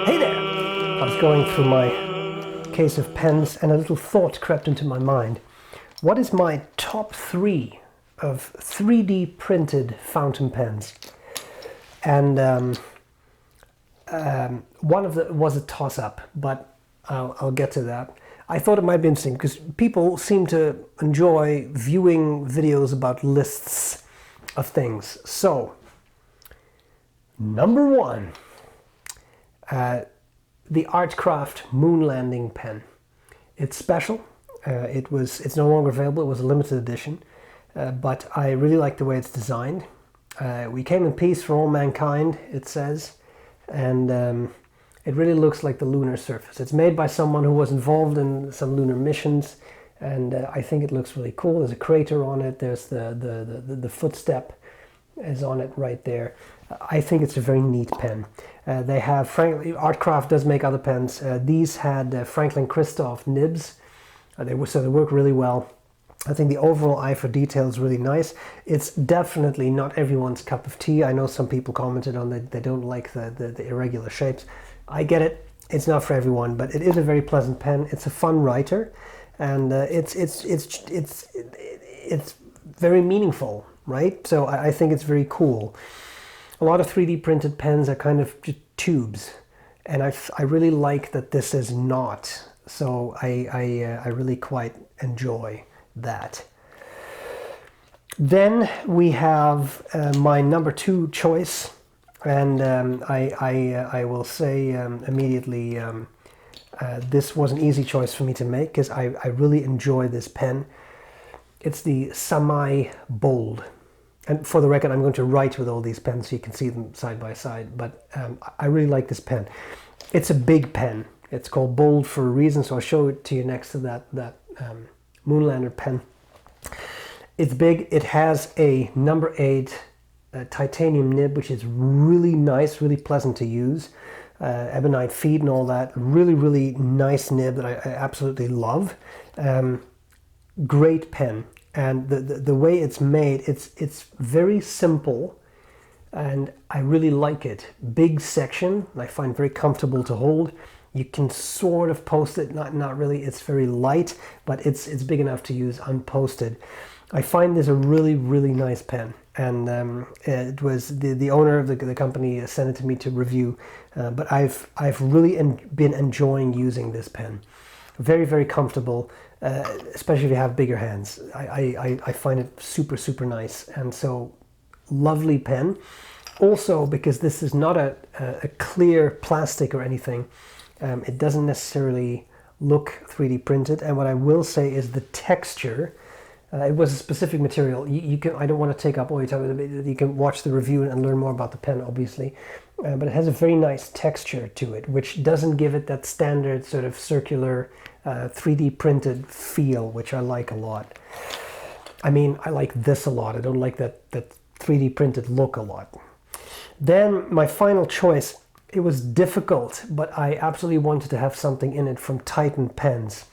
Hey there! I was going through my case of pens and a little thought crept into my mind. What is my top 3 of 3D printed fountain pens? And one of them was a toss-up, but I'll get to that. I thought it might be interesting because people seem to enjoy viewing videos about lists of things. So, number 1. The Artcraft Moon Landing pen. It's special. It's no longer available. It was a limited edition, but I really like the way it's designed. We came in peace for all mankind, it says, and it really looks like the lunar surface. It's made by someone who was involved in some lunar missions, and I think it looks really cool. There's a crater on it. There's the footstep is on it right there. I think it's a very neat pen. They have, Artcraft does make other pens. These had Franklin Christoph nibs. They work really well. I think the overall eye for detail is really nice. It's definitely not everyone's cup of tea. I know some people commented on that they don't like the irregular shapes. I get it. It's not for everyone, but it is a very pleasant pen. It's a fun writer, and it's very meaningful, right? So I think it's very cool. A lot of 3D printed pens are kind of just tubes, and I really like that this is not. So I really quite enjoy that. Then we have my number 2 choice, and I will say immediately this was an easy choice for me to make because I really enjoy this pen. It's the Samai Bold. And for the record, I'm going to write with all these pens so you can see them side by side, but I really like this pen. It's a big pen. It's called Bold for a reason, so I'll show it to you next to that Moonlander pen. It's big. It has a number 8 titanium nib, which is really nice, really pleasant to use. Ebonite feet and all that. Really, really nice nib that I absolutely love. Great pen. And the way it's made, it's very simple, and I really like it. Big section, I find very comfortable to hold. You can sort of post it, not really. It's very light, but it's big enough to use unposted. I find this a really, really nice pen, and it was the owner of the company sent it to me to review. But I've really been enjoying using this pen. Very, very comfortable. Especially if you have bigger hands. I find it super, super nice, and so lovely pen. Also, because this is not a clear plastic or anything, it doesn't necessarily look 3D printed, and what I will say is the texture. It was a specific material. You can. I don't want to take up all your time. You can watch the review and learn more about the pen, obviously. But it has a very nice texture to it, which doesn't give it that standard sort of circular 3D printed feel, which I like a lot. I mean, I like this a lot. I don't like that 3D printed look a lot. Then my final choice, it was difficult, but I absolutely wanted to have something in it from Titan Pens.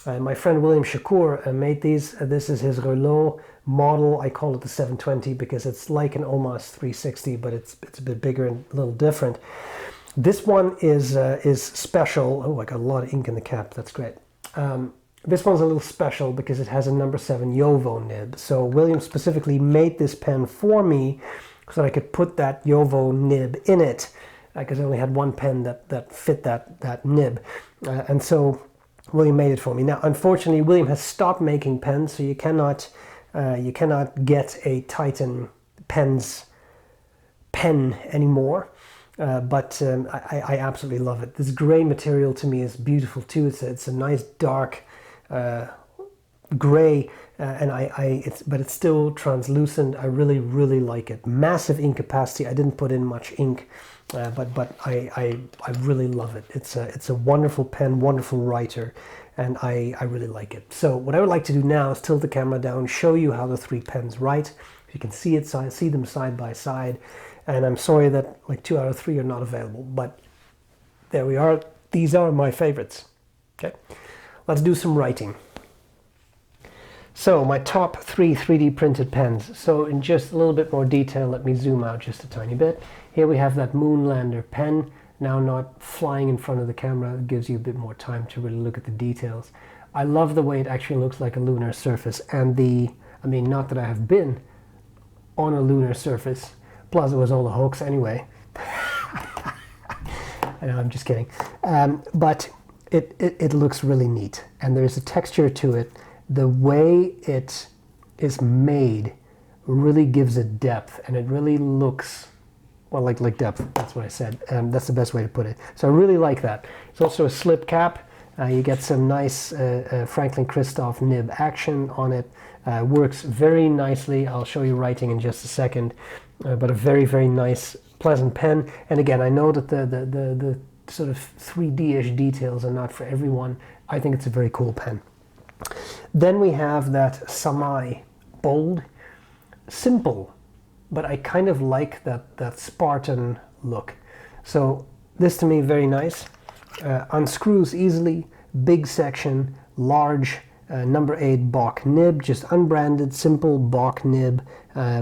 My friend William Shakur made these. This is his Rouleau model. I call it the 720 because it's like an Omas 360, but it's a bit bigger and a little different. This one is special. Oh, I got a lot of ink in the cap. That's great. This one's a little special because it has a number 7 Jowo nib. So William specifically made this pen for me so that I could put that Jowo nib in it, because I only had one pen that fit that nib, and so William made it for me. Now, unfortunately, William has stopped making pens, so you cannot get a Titan Pens pen anymore. But I absolutely love it. This gray material to me is beautiful too. It's a nice dark gray, but it's still translucent. I really, really like it. Massive ink capacity. I didn't put in much ink, but I really love it. It's a wonderful pen, wonderful writer, and I really like it. So what I would like to do now is tilt the camera down, show you how the 3 pens write. You can see them side by side. And I'm sorry that like 2 out of 3 are not available, but there we are. These are my favorites. Okay, let's do some writing. So my top 3 3D printed pens. So in just a little bit more detail, let me zoom out just a tiny bit. Here we have that Moonlander pen. now not flying in front of the camera. It gives you a bit more time to really look at the details. I love the way it actually looks like a lunar surface, and I mean, not that I have been on a lunar surface, plus it was all a hoax anyway. I know, I'm just kidding. But it looks really neat, and there's a texture to it. The way it is made really gives it depth, and it really looks, well, like depth. That's what I said. That's the best way to put it. So I really like that. It's also a slip cap. You get some nice Franklin Christoph nib action on it. Works very nicely. I'll show you writing in just a second. But a very, very nice, pleasant pen. And again, I know that the sort of 3D-ish details are not for everyone. I think it's a very cool pen. Then we have that Samai bold, simple, but I kind of like that Spartan look. So this to me, very nice. Unscrews easily, big section, large number 8 Bock nib, just unbranded, simple Bock nib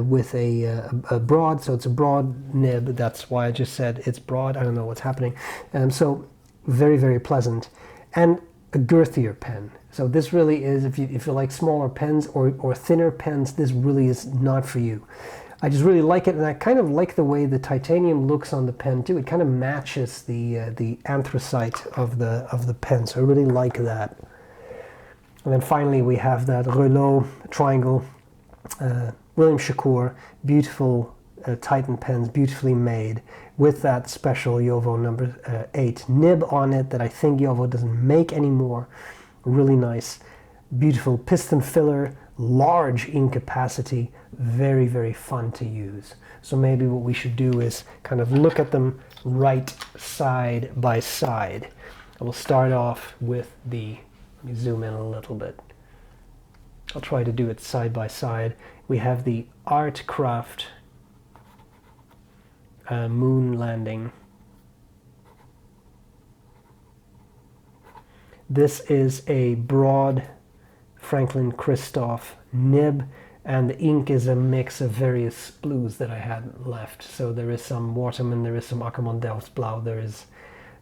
with a broad, so it's a broad nib. That's why I just said it's broad. I don't know what's happening. So very, very pleasant. And a girthier pen. So this really is, if you like smaller pens or thinner pens, this really is not for you. I just really like it, and I kind of like the way the titanium looks on the pen too. It kind of matches the anthracite of the pen, so I really like that. And then finally we have that Rouleau triangle, William Shakur, beautiful Titan pens, beautifully made, with that special Jowo number 8 nib on it that I think Jowo doesn't make anymore. Really nice, beautiful piston filler, large ink capacity, very, very fun to use. So maybe what we should do is kind of look at them right side by side. I will start off with the, let me zoom in a little bit. I'll try to do it side by side. We have the Artcraft moon landing. This is a broad Franklin Christoph nib, and the ink is a mix of various blues that I had left. So there is some Waterman, there is some Ackermann Delftsblau, there is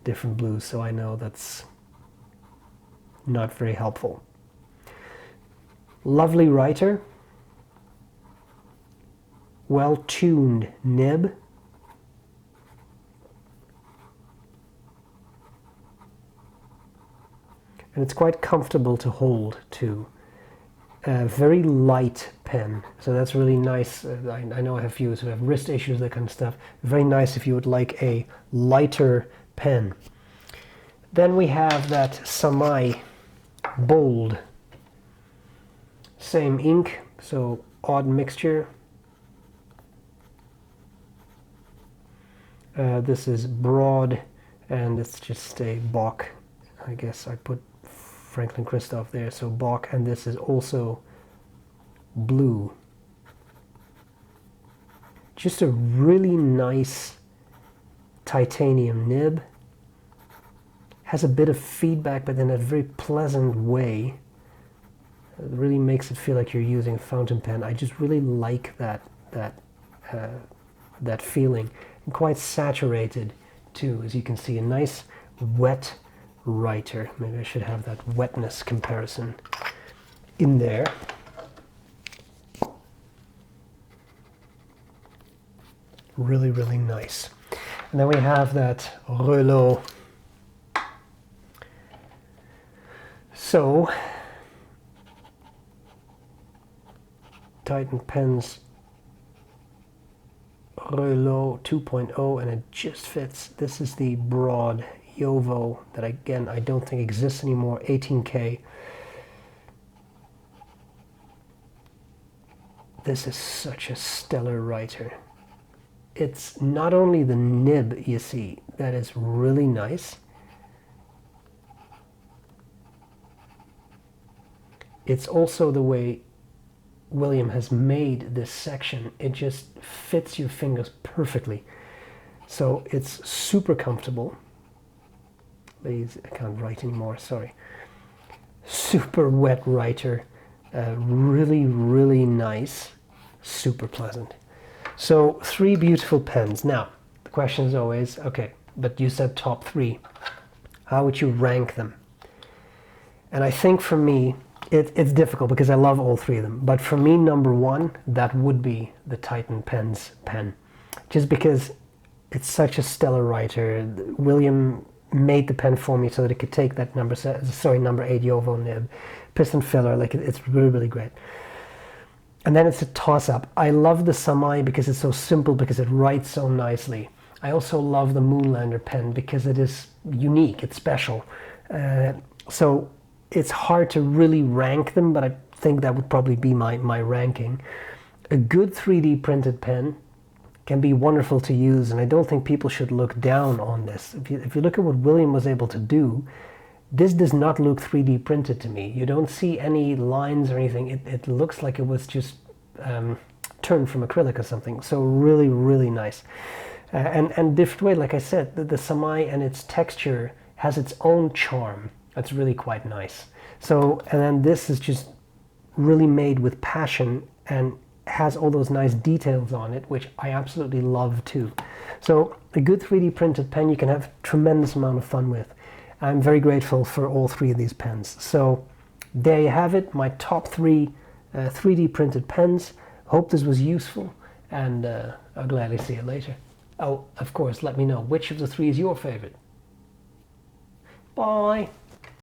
different blues, so I know that's not very helpful. Lovely writer, well-tuned nib, and it's quite comfortable to hold too. Very light pen, so that's really nice. I know I have viewers who have wrist issues, that kind of stuff. Very nice if you would like a lighter pen. Then we have that Samai bold, same ink, so odd mixture. This is broad, and it's just a Bock. I guess I put Franklin Christoph there, so Bock, and this is also blue. Just a really nice titanium nib. Has a bit of feedback, but in a very pleasant way. It really makes it feel like you're using a fountain pen. I just really like that feeling. And quite saturated too, as you can see. A nice wet writer. Maybe I should have that wetness comparison in there. Really, really nice. And then we have that Rouleau. So, Titan pens Rouleau 2.0, and it just fits. This is the broad Jowo that, again, I don't think exists anymore, 18K. This is such a stellar writer. It's not only the nib, you see, that is really nice. It's also the way William has made this section. It just fits your fingers perfectly. So it's super comfortable. Please, I can't write anymore, sorry. Super wet writer. Really, really nice. Super pleasant. So 3 beautiful pens. Now, the question is always, okay, but you said top 3. How would you rank them? And I think for me, it's difficult because I love all 3 of them. But for me, number 1, that would be the Titan Pens pen. Just because it's such a stellar writer. William made the pen for me so that it could take that number 8 Jovo nib, piston filler, like it's really, really great. And then it's a toss-up. I love the Samai because it's so simple, because it writes so nicely. I also love the Moonlander pen because it is unique, it's special. So it's hard to really rank them, but I think that would probably be my ranking. A good 3D printed pen can be wonderful to use, and I don't think people should look down on this. If you look at what William was able to do, this does not look 3D printed to me. You don't see any lines or anything. It looks like it was just turned from acrylic or something. So really, really nice. And different way, like I said, the Samai and its texture has its own charm. That's really quite nice. So, and then this is just really made with passion and has all those nice details on it, which I absolutely love too. So a good 3D printed pen you can have a tremendous amount of fun with. I'm very grateful for all 3 of these pens. So there you have it, my top 3 3D printed pens. Hope this was useful, and I'll gladly see you later. Oh, of course, let me know which of the 3 is your favorite. Bye!